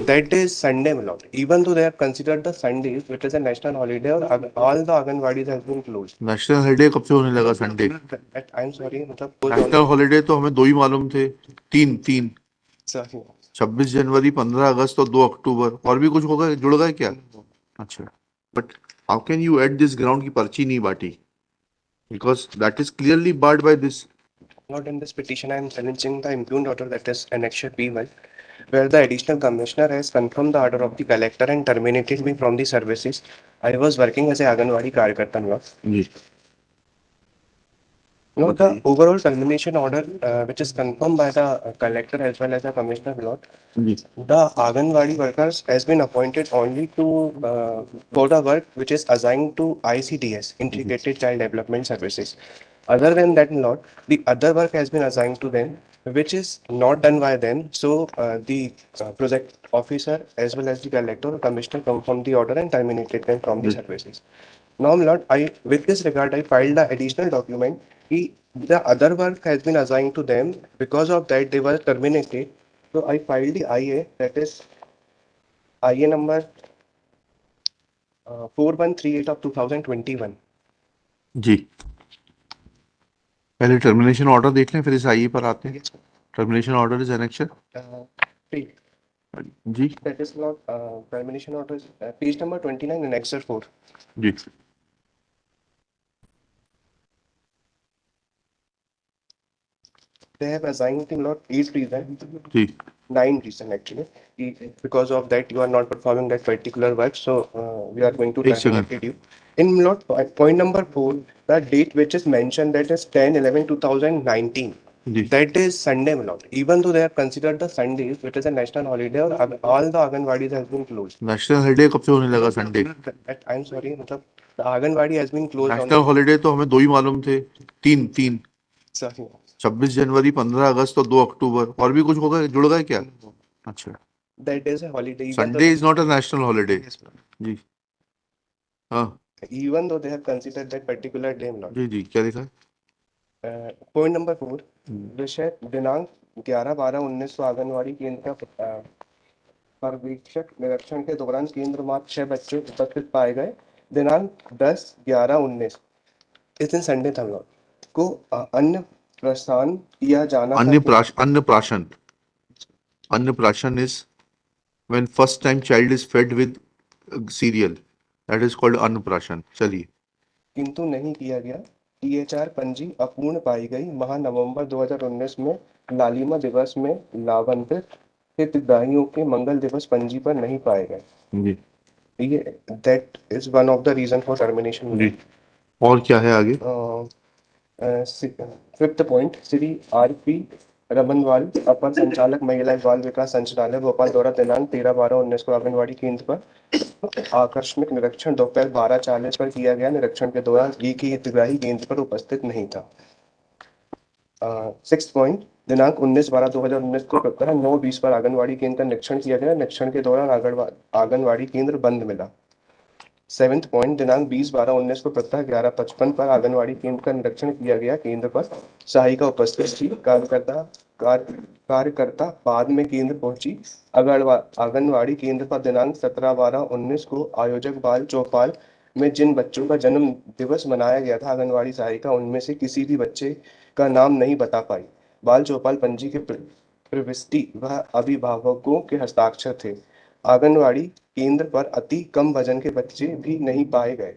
That is Sunday, my lord. Even though they have considered the Sundays, which is a national holiday, or all the Anganwadis has been closed. National holiday कब से होने लगा Sunday? I'm sorry, मतलब goes on. National holiday तो हमें 2 ही मालूम थे, तीन Sorry. 26 जनवरी, 15 अगस्त और 2 अक्टूबर। और भी कुछ होगा, जुड़ गए क्या? अच्छा, but how can you at this ground की पर्ची नहीं बांटी? Because that is clearly barred by this. Not in this petition, I am challenging the impugned order, that is Annexure P1, where the additional commissioner has confirmed the order of the collector and terminated me from the services. I was working as a Anganwadi Karyakarta, my lord. जी, No, the overall termination order, which is confirmed by the collector as well as the commissioner, my lord, जी, the Anganwadi workers has been appointed only to for the work which is assigned to ICDS, Integrated Child Development Services. Other than that, my lord, the other work has been assigned to them, which is not done by them. So the project officer as well as the collector or commissioner confirmed the order and terminated them from the services. Now, my lord, with this regard, I filed the additional document. The other work has been assigned to them. Because of that, they were terminated. So I filed the IA, that is IA number 4138 of 2021. जी. पहले termination order देख लें, फिर इस आईए पर आते हैं. Yes, sir. Termination order is annexure. Three. जी, That is not termination order, page number 29 and Annexure 4. जी, They have assigned him not 8 reasons, जी, 9 reasons actually. Because of that, you are not performing that particular work, so we are going to एक second. terminate you. In lot point number 4, the date which is mentioned, that is 10/11/2019. जी, That is Sunday, my lord. Even though they have considered the Sundays, which is a national holiday, or all the Anganwadis has been closed. National holiday कब से होने लगा Sunday? I'm sorry, मतलब the Anganwadi has been closed on. National holiday तो हमें 2 ही मालूम थे, तीन Sorry. 26 जनवरी, 15 अगस्त और 2 अक्टूबर। और भी कुछ होगा, जुड़ गए क्या? अच्छा, That is a holiday. Sunday is not a national holiday. Yes, ma'am. जी, हाँ, Even though they have considered that particular day, my lord. जी, जी, क्या लिखा है? पॉइंट नंबर 4, विषय दिनांक 11/12/1900 आंगनवाड़ी केंद्र का पर्यवेक्षक निरीक्षण के दौरान केंद्र मात्र 6 बच्चे उपस्थित पाए गए। दिनांक 10/11/19 इस दिन संडे था, हम लोग को अन्न प्रस्थान किया जाना था। अन्नप्राशन is when first time child is fed with cereal. That is called अन्नप्राशन. चलिए. किंतु नहीं किया गया। THR पंजी अपूर्ण पाई गई। महा नवंबर 2019 में लालिमा दिवस में लाभान्वित हितग्राहियों के मंगल दिवस पंजी पर नहीं पाए गए। जी, ये that is one of the reason for termination. जी, और क्या है आगे? Fifth point, Shri RP Ramanwal, अपर संचालक महिला एवं बाल विकास संचालय भोपाल द्वारा दिनांक 13/12/19 को आंगनवाड़ी केंद्र पर आकस्मिक निरीक्षण दोपहर 12:40 पर किया गया। निरीक्षण के दौरान एक ही हितग्राही केंद्र पर उपस्थित नहीं था। सिक्स पॉइंट, दिनांक 19/12/2019 को प्रातः 9:20 पर आंगनवाड़ी केंद्र का निरीक्षण किया गया। निरीक्षण के दौरान आंगनवाड़ी केंद्र बंद मिला। सेवेंथ पॉइंट, दिनांक 20/12/19 को प्रातः 11:55 पर आंगनवाड़ी केंद्र का निरीक्षण किया गया। केंद्र पर सहायिका उपस्थित थी। कार्यकर्ता बाद में केंद्र पहुंची। आंगनवाड़ी केंद्र पर दिनांक 17/12/19 को आयोजक बाल चौपाल में जिन बच्चों का जन्म दिवस मनाया गया था, आंगनवाड़ी सहायिका उनमें से किसी भी बच्चे का नाम नहीं बता पाई। बाल चौपाल पंजी के प्रविष्टि व अभिभावकों के हस्ताक्षर थे। आंगनवाड़ी केंद्र पर अति कम वजन के बच्चे भी नहीं पाए गए।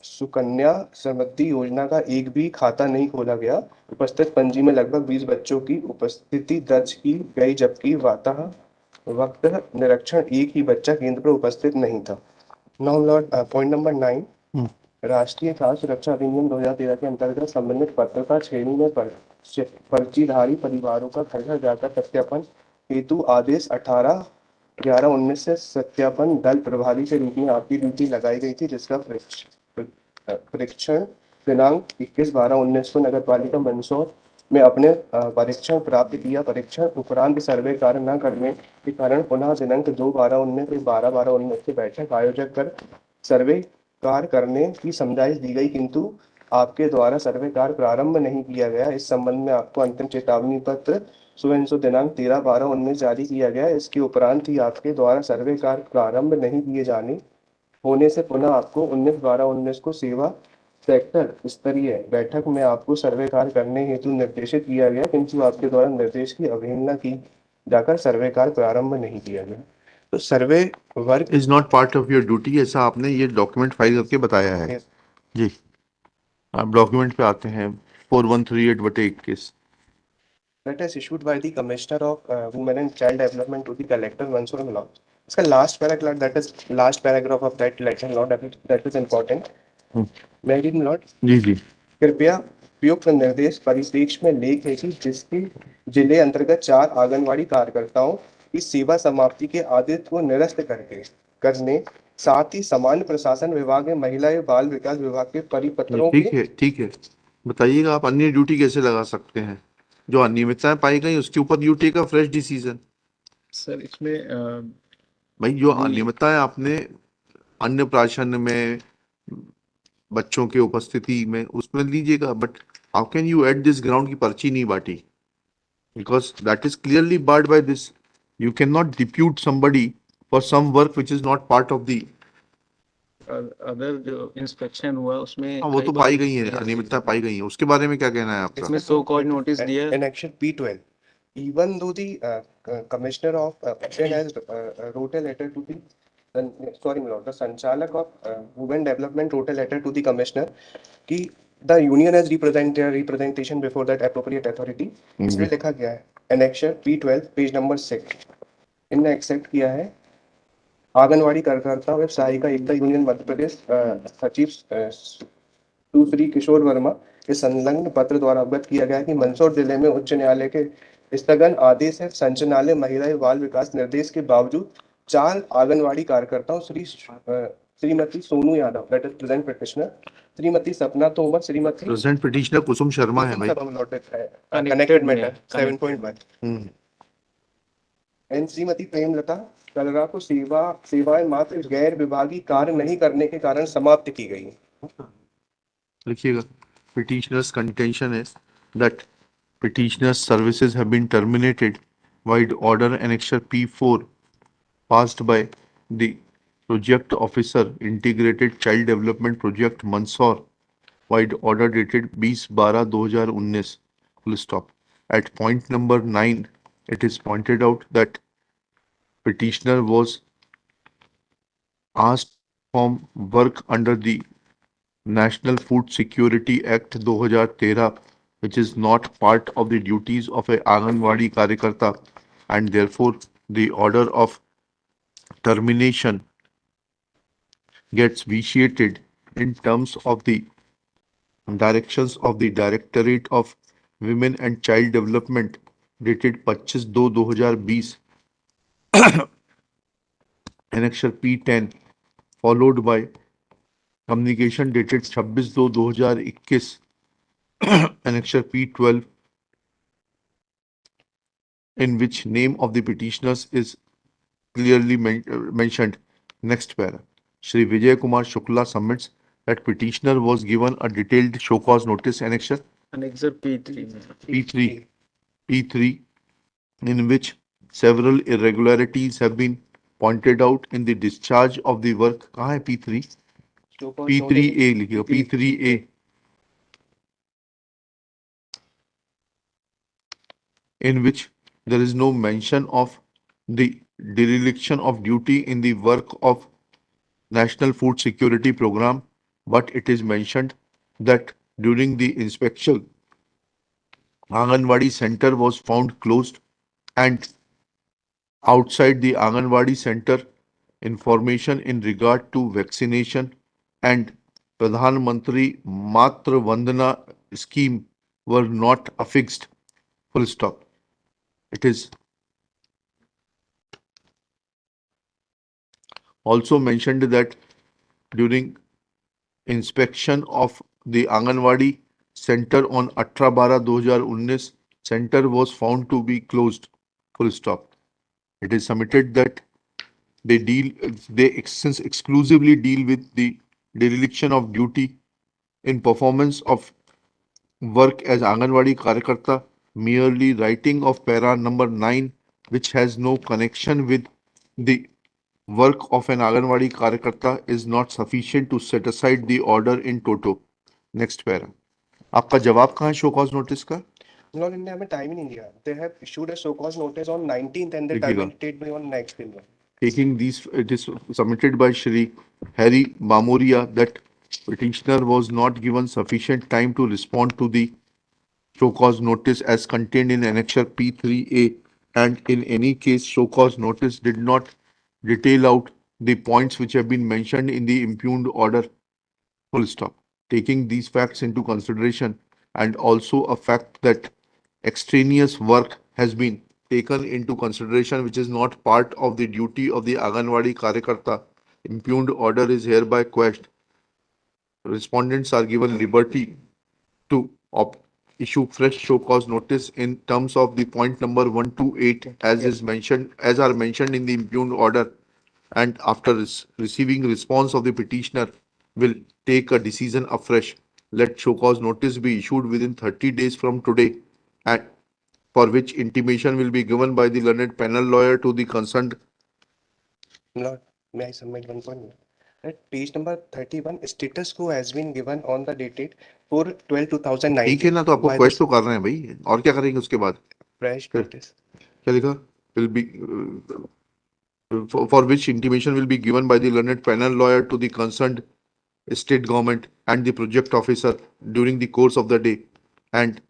सुकन्या समृद्धि योजना का एक भी खाता नहीं खोला गया। उपस्थित पंजी में लगभग 20 बच्चों की उपस्थिति दर्ज की गई, जबकि वक्त निरीक्षण एक ही बच्चा केंद्र पर उपस्थित नहीं था। नाउ लॉर्ड, पॉइंट नंबर 9, राष्ट्रीय खाद्य सुरक्षा अधिनियम 2013 के अंतर्गत संबंधित पात्रता श्रेणी में पर्चीधारी परिवारों का घर घर जाकर सत्यापन हेतु आदेश 18/11/19 से सत्यापन दल प्रभारी के रूप में आपकी ड्यूटी लगाई गई थी, जिसका परीक्षण दिनांक 21/12/19 को नगर पालिका मंदसौर में अपने परीक्षण प्राप्त किया। परीक्षण उपरांत सर्वे कार्य न करने के कारण पुनः दिनांक 2/12/19 से 12/12/19 से बैठक आयोजक कर सर्वे कार्य करने की समझाइश दी गई, किंतु आपके द्वारा सर्वे कार्य प्रारंभ नहीं किया गया। इस संबंध में आपको अंतिम चेतावनी पत्र सो दिनांक 13/12/19 जारी किया गया। इसके उपरांत ही आपके द्वारा सर्वे कार्य प्रारंभ नहीं किए जाने होने से पुनः आपको 19/12/19 को सेवा सेक्टर स्तरीय बैठक में आपको सर्वे कार्य करने हेतु निर्देशित किया गया, किंतु आपके द्वारा निर्देश की अवहेलना की जाकर सर्वे कार्य प्रारंभ नहीं किया गया। तो survey work is not part of your duty, ऐसा आपने ये डॉक्यूमेंट फाइल करके बताया है। Yes. जी, आप डॉक्यूमेंट पे आते हैं 4138/21। that is issued by the Commissioner of Women and Child Development to the Collector Mansoor Malao. इसका last paragraph, that is last paragraph of that letter law, that is important. Married Lord, जी जी। कृपया उपयुक्त निर्देश परिप्रेक्ष्य में लेख है कि जिसके जिले अंतर्गत 4 आंगनवाड़ी कार्यकर्ताओं की सेवा समाप्ति के आदेश को निरस्त करने साथ ही सामान्य प्रशासन विभाग में महिला एवं बाल विकास विभाग के परिपत्रों ठीक के है, ठीक है, बताइएगा आप अन्य ड्यूटी कैसे लगा सकते हैं? जो अनियमितताएं पाई गई उसके ऊपर you take a fresh decision. Sir इसमें भाई जो जी। अनियमितताएं आपने अन्नप्राशन में बच्चों के उपस्थिति में उसमें लीजिएगा, but how can you at this ground की पर्ची नहीं बांटी? Because that is clearly barred by this. You can not depute somebody for some work which is not part of the. Other जो इंस्पेक्शन हुआ उसमें वो कई तो बार पाई गई है, Yes, अनियमितता yes, पाई गई है, उसके बारे में क्या कहना है आपका? इसमें सो कॉल्ड नोटिस दिया in action P12, even though the commissioner of Women has wrote a letter to the sorry my lord, the Sanchalak of Women Development wrote a letter to the commissioner कि the union has representation before that appropriate authority. इसमें लिखा गया है annexure P12 page number 6 इनने accept किया है आंगनवाड़ी कार्यकर्ता व सहायिका एकता यूनियन मध्य प्रदेश सचिव सुश्री किशोर वर्मा के संलग्न पत्र द्वारा अवगत किया गया कि मंदसौर जिले में उच्च न्यायालय के स्थगन आदेश है संचालनालय महिला एवं बाल विकास निर्देश के बावजूद 4 आंगनवाड़ी कार्यकर्ताओं Shrimati Sonu Yadav, that is present petitioner, Shrimati सपना तोमर, श्रीमती प्रेजेंट पिटिशनर कुसुम शर्मा है भाई। Connected matter 7.1 and Shrimati Premlata कलरा को सेवाएं मात्र गैर विभागीय कार्य नहीं करने के कारण समाप्त की गई। लिखिएगा, petitioner's contention is that petitioner's services have been terminated by order annexure P4 passed by the project officer integrated child development project Mandsaur by order dated 20/12/2019 full stop. At point number 9 it is pointed out that petitioner was asked from work under the National Food Security Act 2013, which is not part of the duties of a Anganwadi Karyakarta, and therefore the order of termination gets vitiated in terms of the directions of the Directorate of Women and Child Development dated 25/2/2020, Annexure P10, followed by communication dated 26/2/2021, Annexure P12, in which name of the petitioners is clearly mentioned. Next para. Shri Vijay Kumar Shukla submits that petitioner was given a detailed show cause notice annexure Annexure P3 P3, in which several irregularities have been pointed out in the discharge of the work. कहाँ है P3? P3A लिखिएगा, P3A, in which there is no mention of the dereliction of duty in the work of National Food Security Program, but it is mentioned that during the inspection, Anganwadi Center was found closed, and outside the Anganwadi Center, information in regard to vaccination and Pradhan Mantri Matra Vandana scheme were not affixed. Full stop. It is also mentioned that during inspection of the Anganwadi Center on 18/12/2019, center was found to be closed. Full stop. It is submitted that they exclusively deal with the dereliction of duty in performance of work as Anganwadi Karyakarta merely writing of para number 9, which has no connection with the work of an Anganwadi Karyakarta, is not sufficient to set aside the order in toto. Next para. आपका जवाब कहाँ है show cause notice का? Lord, इनने हमें time ही नहीं दिया. They have issued a show cause notice on 19th and they लिखिएगा. terminated me on next day. Taking these, it is submitted by Shri Harry Bamoria that petitioner was not given sufficient time to respond to the show cause notice as contained in Annexure P3A, and in any case, show cause notice did not detail out the points which have been mentioned in the impugned order. Full stop. Taking these facts into consideration, and also a fact that extraneous work has been taken into consideration which is not part of the duty of the Anganwadi Karyakarta, impugned order is hereby quashed. Respondents are given liberty to issue fresh show cause notice in terms of the point number 128 as is mentioned, as are mentioned in the impugned order, and after receiving response of the petitioner will take a decision afresh. Let show cause notice be issued within 30 days from today, and for which intimation will be given by the learned panel lawyer to the concerned. Lord, may I submit one point? At page number 31, status quo has been given on the dated 4/12/2019. ठीक है ना, तो आपको by question the तो कर रहे हैं भाई, और क्या करेंगे उसके बाद? fresh notice. क्या लिखा? Will be for which intimation will be given by the learned panel lawyer to the concerned state government and the project officer during the course of the day, and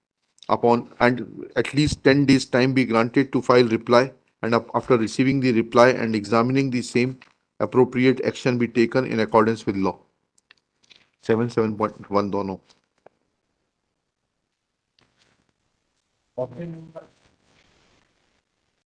at least 10 days time be granted to file reply, and after receiving the reply and examining the same, appropriate action be taken in accordance with law. 7.1 दोनों. Option number